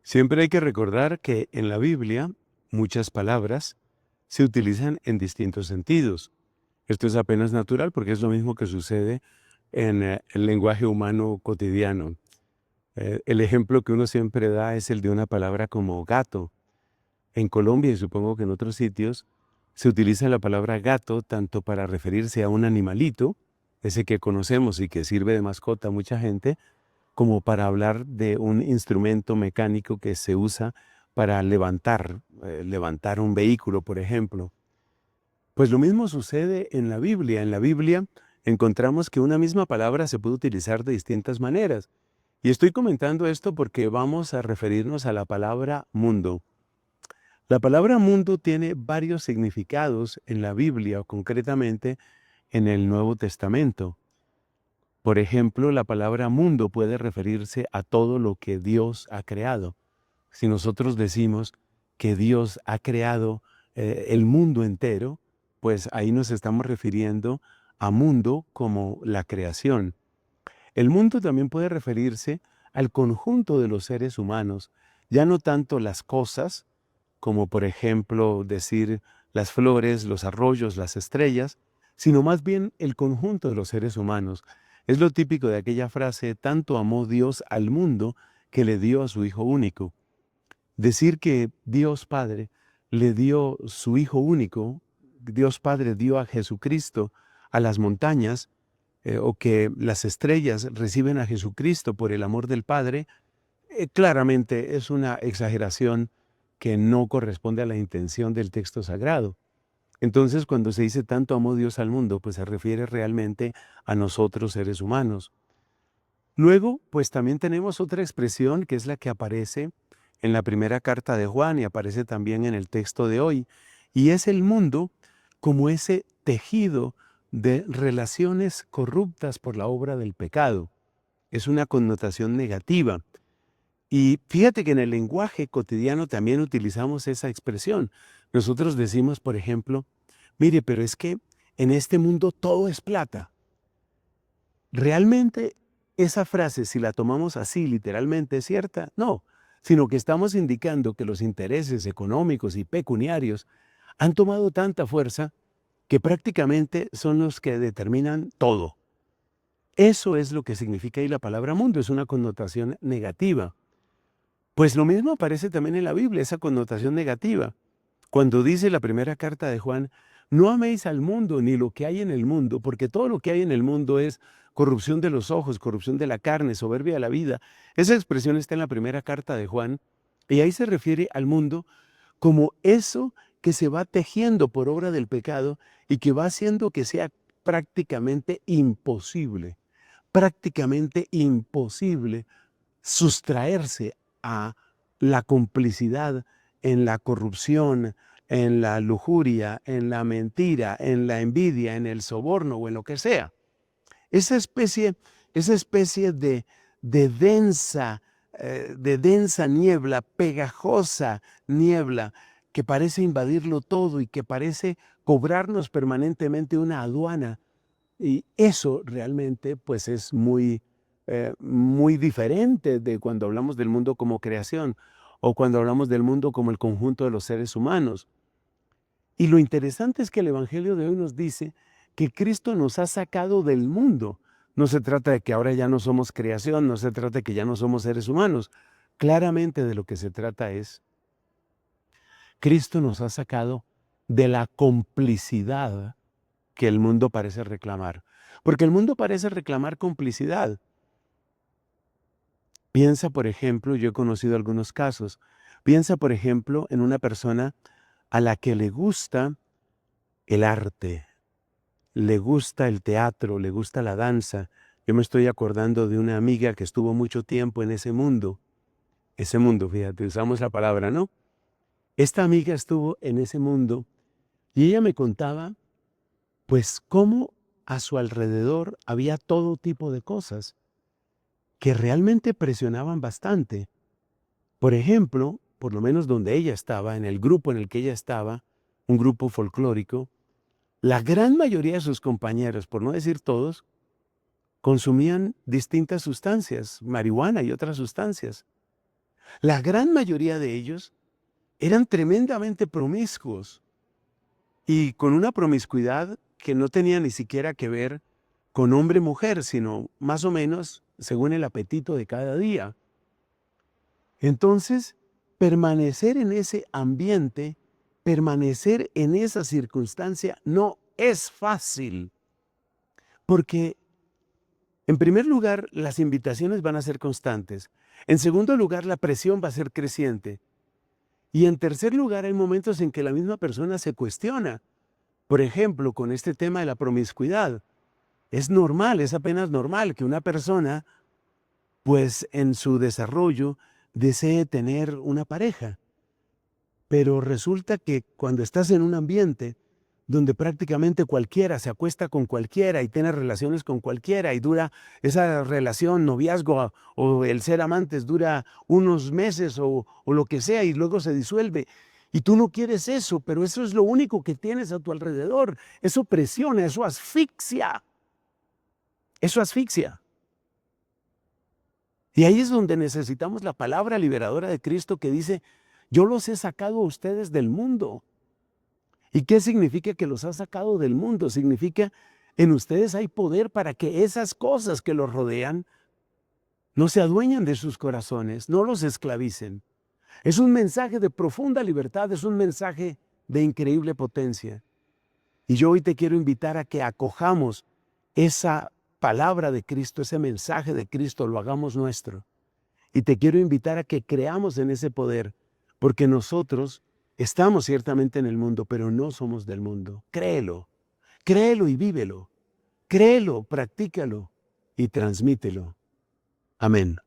Siempre hay que recordar que en la Biblia muchas palabras se utilizan en distintos sentidos. Esto es apenas natural porque es lo mismo que sucede en el lenguaje humano cotidiano. El ejemplo que uno siempre da es el de una palabra como gato. En Colombia y supongo que en otros sitios se utiliza la palabra gato tanto para referirse a un animalito, ese que conocemos y que sirve de mascota a mucha gente, como para hablar de un instrumento mecánico que se usa para levantar un vehículo, por ejemplo. Pues lo mismo sucede en la Biblia. En la Biblia encontramos que una misma palabra se puede utilizar de distintas maneras. Y estoy comentando esto porque vamos a referirnos a la palabra mundo. La palabra mundo tiene varios significados en la Biblia o concretamente en el Nuevo Testamento. Por ejemplo, la palabra mundo puede referirse a todo lo que Dios ha creado. Si nosotros decimos que Dios ha creado el mundo entero, pues ahí nos estamos refiriendo a mundo como la creación. El mundo también puede referirse al conjunto de los seres humanos, ya no tanto las cosas, como por ejemplo decir las flores, los arroyos, las estrellas, sino más bien el conjunto de los seres humanos. Es lo típico de aquella frase, tanto amó Dios al mundo que le dio a su Hijo único. Decir que Dios Padre le dio su Hijo único, Dios Padre dio a Jesucristo a las montañas, o que las estrellas reciben a Jesucristo por el amor del Padre, claramente es una exageración que no corresponde a la intención del texto sagrado. Entonces, cuando se dice tanto amó Dios al mundo, pues se refiere realmente a nosotros seres humanos. Luego, pues también tenemos otra expresión que es la que aparece en la primera carta de Juan y aparece también en el texto de hoy, y es el mundo como ese tejido de relaciones corruptas por la obra del pecado. Es una connotación negativa. Y fíjate que en el lenguaje cotidiano también utilizamos esa expresión. Nosotros decimos, por ejemplo, mire, pero es que en este mundo todo es plata. ¿Realmente esa frase, si la tomamos así literalmente, es cierta? No, sino que estamos indicando que los intereses económicos y pecuniarios han tomado tanta fuerza que prácticamente son los que determinan todo. Eso es lo que significa ahí la palabra mundo, es una connotación negativa. Pues lo mismo aparece también en la Biblia, esa connotación negativa. Cuando dice la primera carta de Juan, no améis al mundo ni lo que hay en el mundo, porque todo lo que hay en el mundo es corrupción de los ojos, corrupción de la carne, soberbia de la vida. Esa expresión está en la primera carta de Juan y ahí se refiere al mundo como eso que se va tejiendo por obra del pecado y que va haciendo que sea prácticamente imposible sustraerse a la complicidad en la corrupción, en la lujuria, en la mentira, en la envidia, en el soborno o en lo que sea. Esa especie, esa especie de densa niebla, pegajosa niebla, que parece invadirlo todo y que parece cobrarnos permanentemente una aduana. Y eso realmente pues es muy diferente de cuando hablamos del mundo como creación o cuando hablamos del mundo como el conjunto de los seres humanos. Y lo interesante es que el Evangelio de hoy nos dice que Cristo nos ha sacado del mundo. No se trata de que ahora ya no somos creación, no se trata de que ya no somos seres humanos. Claramente de lo que se trata es, Cristo nos ha sacado de la complicidad que el mundo parece reclamar. Porque el mundo parece reclamar complicidad. Piensa, por ejemplo, yo he conocido algunos casos, piensa, por ejemplo, en una persona a la que le gusta el arte, le gusta el teatro, le gusta la danza. Yo me estoy acordando de una amiga que estuvo mucho tiempo en ese mundo, fíjate, usamos la palabra, ¿no? Esta amiga estuvo en ese mundo y ella me contaba, pues, cómo a su alrededor había todo tipo de cosas que realmente presionaban bastante. Por ejemplo, por lo menos donde ella estaba, en el grupo en el que ella estaba, un grupo folclórico, la gran mayoría de sus compañeros, por no decir todos, consumían distintas sustancias, marihuana y otras sustancias. La gran mayoría de ellos eran tremendamente promiscuos y con una promiscuidad que no tenía ni siquiera que ver con hombre-mujer, sino más o menos según el apetito de cada día. Entonces, permanecer en ese ambiente, permanecer en esa circunstancia no es fácil, porque en primer lugar, las invitaciones van a ser constantes. En segundo lugar, la presión va a ser creciente. Y en tercer lugar, hay momentos en que la misma persona se cuestiona. Por ejemplo, con este tema de la promiscuidad. Es normal, es apenas normal que una persona, pues en su desarrollo, desee tener una pareja. Pero resulta que cuando estás en un ambiente donde prácticamente cualquiera se acuesta con cualquiera y tiene relaciones con cualquiera y dura esa relación, noviazgo o el ser amantes dura unos meses o lo que sea y luego se disuelve. Y tú no quieres eso, pero eso es lo único que tienes a tu alrededor. Eso presiona, eso asfixia. Eso asfixia. Y ahí es donde necesitamos la palabra liberadora de Cristo que dice, yo los he sacado a ustedes del mundo. ¿Y qué significa que los ha sacado del mundo? Significa en ustedes hay poder para que esas cosas que los rodean no se adueñan de sus corazones, no los esclavicen. Es un mensaje de profunda libertad, es un mensaje de increíble potencia. Y yo hoy te quiero invitar a que acojamos esa palabra de Cristo, ese mensaje de Cristo, lo hagamos nuestro. Y te quiero invitar a que creamos en ese poder, porque nosotros estamos ciertamente en el mundo, pero no somos del mundo. Créelo, créelo y vívelo. Créelo, practícalo y transmítelo. Amén.